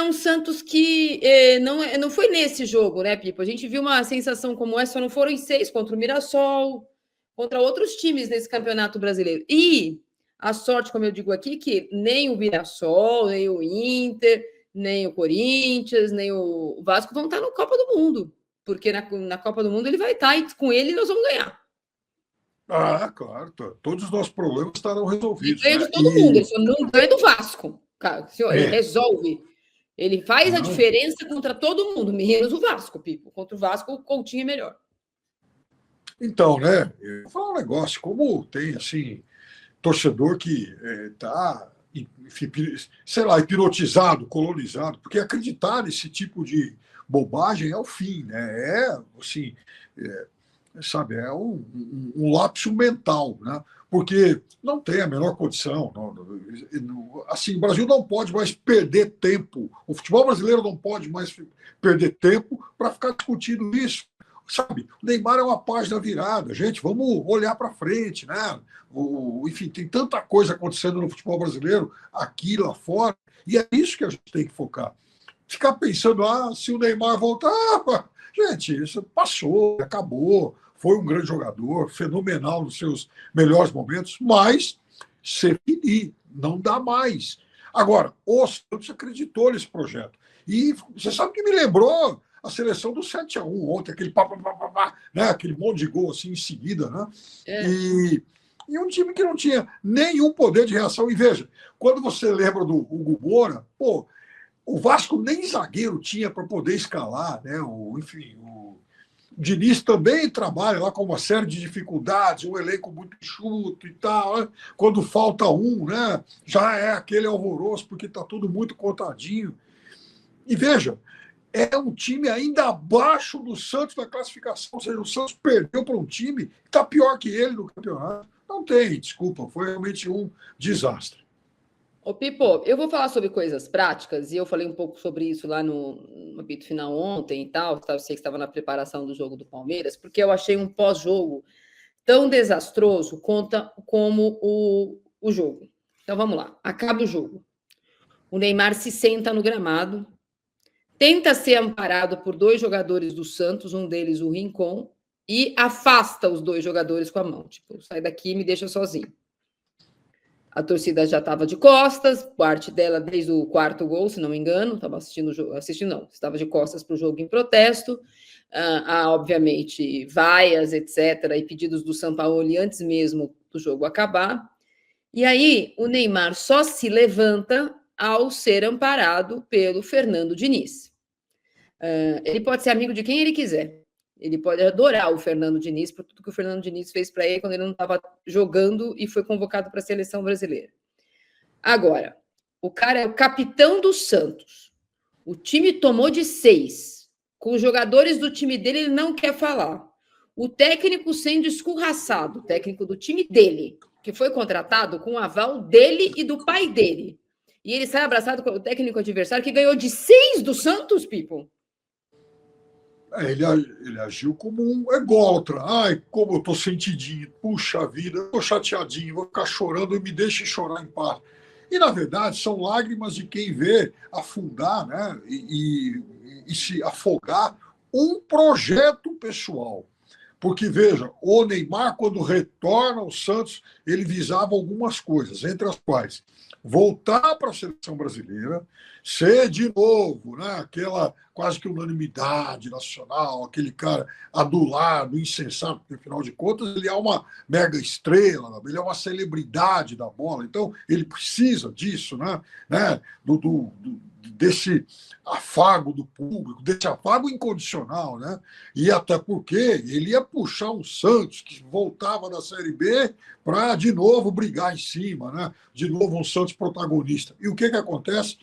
um Santos que não foi nesse jogo, né, Pipo? A gente viu uma sensação como essa, só não foram em 6 contra o Mirassol, contra outros times nesse Campeonato Brasileiro. E a sorte, como eu digo aqui, que nem o Mirassol, nem o Inter, nem o Corinthians, nem o Vasco vão estar no Copa do Mundo, porque na Copa do Mundo ele vai estar e com ele nós vamos ganhar. Ah, claro, todos os nossos problemas estarão resolvidos. Ele ganha de todo mundo, ele só não ganha do Vasco. Cara, ele resolve. Ele faz a diferença contra todo mundo, menos o Vasco, Pipo. Contra o Vasco, o Coutinho é melhor. Então, né? Eu vou falar um negócio, como tem, assim, torcedor que está, sei lá, hipnotizado, colonizado, porque acreditar nesse tipo de bobagem é o fim, né? Assim, sabe, é um lapso mental, né? Porque não tem a menor condição. Assim, o Brasil não pode mais perder tempo. O futebol brasileiro não pode mais perder tempo para ficar discutindo isso. Sabe, o Neymar é uma página virada. Gente, vamos olhar para frente, né? Enfim, tem tanta coisa acontecendo no futebol brasileiro, aqui, lá fora, e é isso que a gente tem que focar. Ficar pensando, se o Neymar voltar, gente, isso passou, acabou. Foi um grande jogador, fenomenal nos seus melhores momentos, mas ser fini, não dá mais. Agora, o Santos acreditou nesse projeto. E você sabe que me lembrou a seleção do 7-1 ontem, aquele né, aquele monte de gol assim em seguida, né? E um time que não tinha nenhum poder de reação. E veja, quando você lembra do Hugo Moura, pô, o Vasco nem zagueiro tinha para poder escalar, né? Enfim, o Diniz também trabalha lá com uma série de dificuldades, um elenco muito enxuto e tal. Né? Quando falta um, né? Já é aquele alvoroço, porque está tudo muito contadinho. E veja, é um time ainda abaixo do Santos na classificação, ou seja, o Santos perdeu para um time que está pior que ele no campeonato. Não tem, desculpa, foi realmente um desastre. Ô, Pipo, eu vou falar sobre coisas práticas, e eu falei um pouco sobre isso lá no apito final ontem e tal, eu sei que estava na preparação do jogo do Palmeiras, porque eu achei um pós-jogo tão desastroso como o jogo. Então, vamos lá, acaba o jogo. O Neymar se senta no gramado, tenta ser amparado por 2 jogadores do Santos, um deles o Rincon, e afasta os 2 jogadores com a mão. Tipo, sai daqui e me deixa sozinho. A torcida já estava de costas, parte dela desde o 4º gol, se não me engano, estava assistindo não, estava de costas para o jogo em protesto. Há, obviamente, vaias, etc., e pedidos do Sampaoli antes mesmo do jogo acabar. E aí o Neymar só se levanta ao ser amparado pelo Fernando Diniz. Ele pode ser amigo de quem ele quiser. Ele pode adorar o Fernando Diniz por tudo que o Fernando Diniz fez para ele quando ele não estava jogando e foi convocado para a seleção brasileira. Agora, o cara é o capitão do Santos. O time tomou de 6. Com os jogadores do time dele, ele não quer falar. O técnico sendo escorraçado, o técnico do time dele, que foi contratado com o aval dele e do pai dele. E ele sai abraçado com o técnico adversário que ganhou de 6 do Santos, Pipo. Ele agiu como um ególatra. Ai, como eu tô sentidinho. Puxa vida, eu tô chateadinho, vou ficar chorando e me deixe chorar em paz. E, na verdade, são lágrimas de quem vê afundar, né, e se afogar um projeto pessoal. Porque, veja, o Neymar, quando retorna ao Santos, ele visava algumas coisas, entre as quais voltar para a seleção brasileira, ser de novo, né, aquela quase que unanimidade nacional, aquele cara adulado, insensato, porque, afinal de contas, ele é uma mega estrela, ele é uma celebridade da bola, então ele precisa disso, né, desse afago do público, desse afago incondicional, né? E até porque ele ia puxar um Santos que voltava da Série B para, de novo, brigar em cima, né? De novo um Santos protagonista. E o que acontece?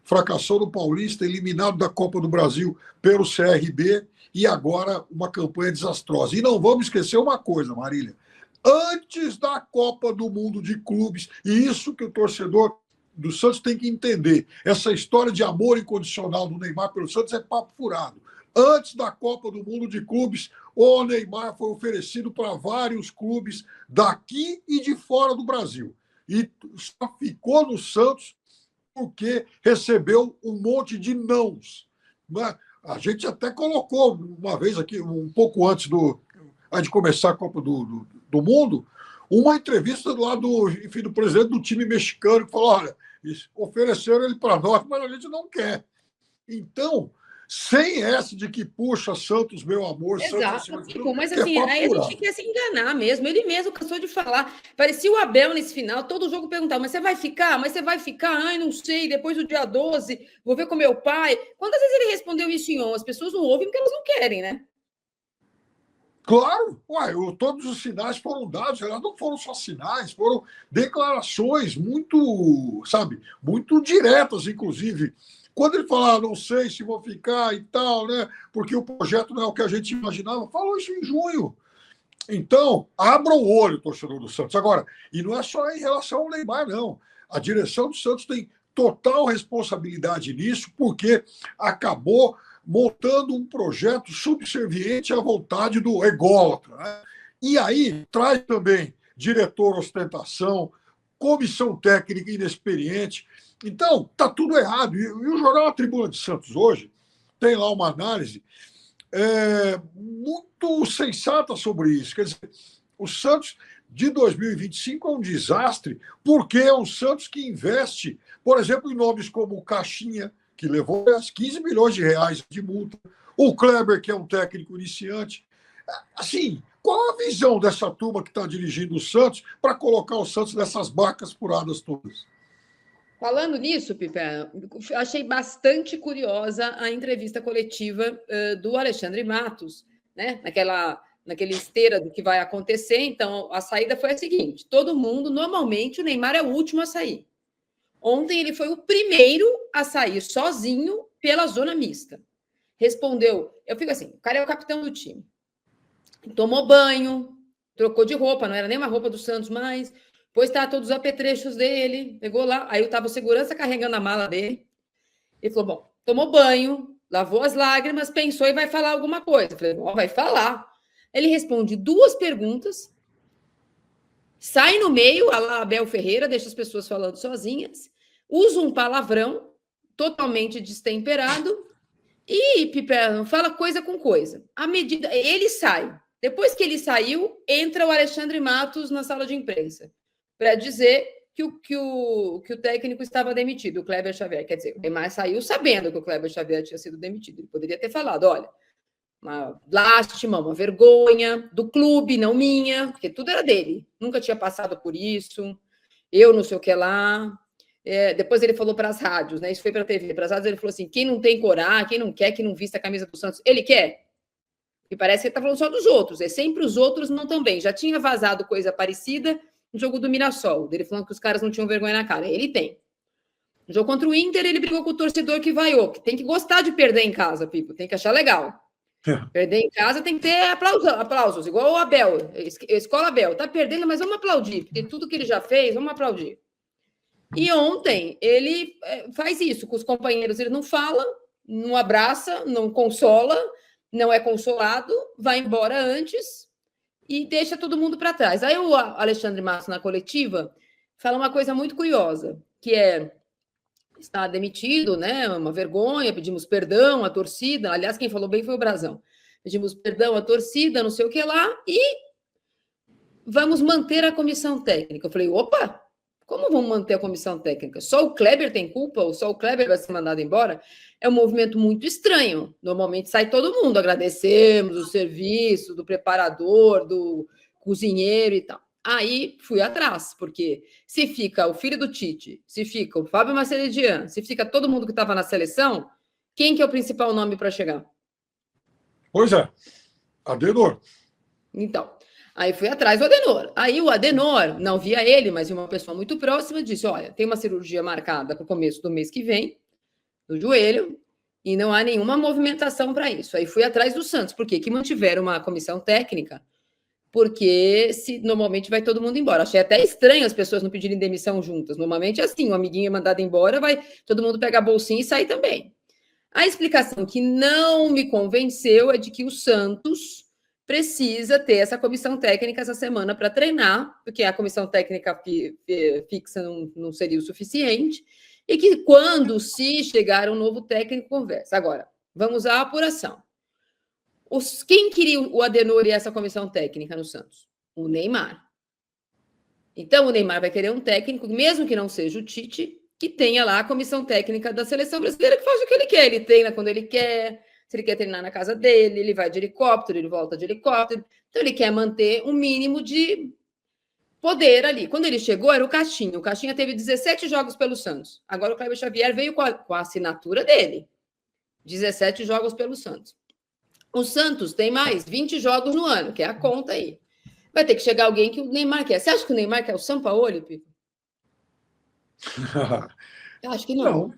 Fracassou no Paulista, eliminado da Copa do Brasil pelo CRB e agora uma campanha desastrosa. E não vamos esquecer uma coisa, Marília. Antes da Copa do Mundo de Clubes, e isso que o torcedor do Santos tem que entender, essa história de amor incondicional do Neymar pelo Santos é papo furado. Antes da Copa do Mundo de Clubes, o Neymar foi oferecido para vários clubes daqui e de fora do Brasil. E só ficou no Santos porque recebeu um monte de nãos. Né? A gente até colocou uma vez aqui, um pouco antes de começar a Copa do Mundo, uma entrevista lá do presidente do time mexicano, que falou: olha, ofereceram ele para nós, mas a gente não quer. Então, sem essa de que, puxa, Santos, meu amor, Exato, Santos tipo, mas assim, aí a gente quer se enganar mesmo. Ele mesmo cansou de falar. Parecia o Abel nesse final, todo jogo perguntava: mas você vai ficar? Mas você vai ficar? Ai, não sei, depois do dia 12, vou ver com meu pai. Quantas vezes ele respondeu isso em on? As pessoas não ouvem porque elas não querem, né? Claro, todos os sinais foram dados, elas não foram só sinais, foram declarações muito, sabe, muito diretas, inclusive. Quando ele fala, não sei se vou ficar e tal, né? Porque o projeto não é o que a gente imaginava, falou isso em junho. Então, abra o olho, torcedor do Santos. Agora, e não é só em relação ao Neymar, não. A direção do Santos tem total responsabilidade nisso, porque acabou montando um projeto subserviente à vontade do ególatra. Né? E aí traz também diretor ostentação, comissão técnica inexperiente. Então, está tudo errado. E o jornal A Tribuna de Santos hoje tem lá uma análise muito sensata sobre isso. Quer dizer, o Santos de 2025 é um desastre, porque é um Santos que investe, por exemplo, em nomes como o Caixinha, que levou 15 milhões de reais de multa, o Kleber, que é um técnico iniciante. Assim, qual a visão dessa turma que está dirigindo o Santos para colocar o Santos nessas barcas furadas todas? Falando nisso, Pipe, achei bastante curiosa a entrevista coletiva do Alexandre Matos, né? Naquele esteira do que vai acontecer. Então, a saída foi a seguinte: todo mundo, normalmente, o Neymar é o último a sair. Ontem ele foi o primeiro a sair sozinho pela zona mista. Respondeu, eu fico assim, o cara é o capitão do time. Tomou banho, trocou de roupa, não era nem uma roupa do Santos mais, pôs todos os apetrechos dele, pegou lá, aí estava o segurança carregando a mala dele, e falou, bom, tomou banho, lavou as lágrimas, pensou e vai falar alguma coisa. Eu falei, bom, vai falar. Ele responde 2 perguntas, sai no meio, a lá Abel Ferreira, deixa as pessoas falando sozinhas, usa um palavrão totalmente destemperado e, Piperno, fala coisa com coisa. À medida, ele sai. Depois que ele saiu, entra o Alexandre Matos na sala de imprensa para dizer que o técnico estava demitido, o Kleber Xavier. Quer dizer, o Neymar saiu sabendo que o Kleber Xavier tinha sido demitido. Ele poderia ter falado, olha, uma lástima, uma vergonha do clube, não minha, porque tudo era dele. Nunca tinha passado por isso. Eu não sei o que lá. Depois ele falou para as rádios, né? Isso foi para a TV. Para as rádios ele falou assim: quem não tem coragem, quem não quer, quem não vista a camisa do Santos, ele quer. E parece que ele está falando só dos outros. É sempre os outros não também. Já tinha vazado coisa parecida no jogo do Mirassol, dele falando que os caras não tinham vergonha na cara. Ele tem. No jogo contra o Inter, ele brigou com o torcedor que vaiou, que tem que gostar de perder em casa, Pipo, tem que achar legal. Perder em casa tem que ter aplausos, igual o Abel, escola Abel. Tá perdendo, mas vamos aplaudir, porque tudo que ele já fez, vamos aplaudir. E ontem ele faz isso com os companheiros, ele não fala, não abraça, não consola, não é consolado, vai embora antes e deixa todo mundo para trás. Aí o Alexandre Matos, na coletiva, fala uma coisa muito curiosa, que está demitido, né? Uma vergonha, pedimos perdão à torcida. Aliás, quem falou bem foi o Brazão. Pedimos perdão à torcida, não sei o que lá, e vamos manter a comissão técnica. Eu falei, opa, como vamos manter a comissão técnica? Só o Kleber tem culpa? Ou só o Kleber vai ser mandado embora? É um movimento muito estranho. Normalmente sai todo mundo, agradecemos o serviço do preparador, do cozinheiro e tal. Aí fui atrás, porque se fica o filho do Tite, se fica o Fábio Maceridian, se fica todo mundo que estava na seleção, quem que é o principal nome para chegar? Pois é, Adenor. Então, aí fui atrás do Adenor. Aí o Adenor, não via ele, mas uma pessoa muito próxima, disse, olha, tem uma cirurgia marcada para o começo do mês que vem, no joelho, e não há nenhuma movimentação para isso. Aí fui atrás do Santos, porque que mantiveram uma comissão técnica, porque normalmente vai todo mundo embora. Achei até estranho as pessoas não pedirem demissão juntas. Normalmente é assim, um amiguinho é mandado embora, vai todo mundo pegar a bolsinha e sair também. A explicação que não me convenceu é de que o Santos precisa ter essa comissão técnica essa semana para treinar, porque a comissão técnica fixa não seria o suficiente, E que quando, se chegar um novo técnico, conversa. Agora, vamos à apuração. Quem queria o Adenor e essa comissão técnica no Santos? O Neymar. Então, o Neymar vai querer um técnico, mesmo que não seja o Tite, que tenha lá a comissão técnica da seleção brasileira, que faz o que ele quer. Ele treina quando ele quer, se ele quer treinar na casa dele, ele vai de helicóptero, ele volta de helicóptero. Então, ele quer manter um mínimo de poder ali. Quando ele chegou, era o Caixinha. O Caixinha teve 17 jogos pelo Santos. Agora o Cléber Xavier veio com a assinatura dele. 17 jogos pelo Santos. O Santos tem mais 20 jogos no ano, que é a conta aí. Vai ter que chegar alguém que o Neymar quer. Você acha que o Neymar quer o Sampaoli, Pico? Eu acho que não.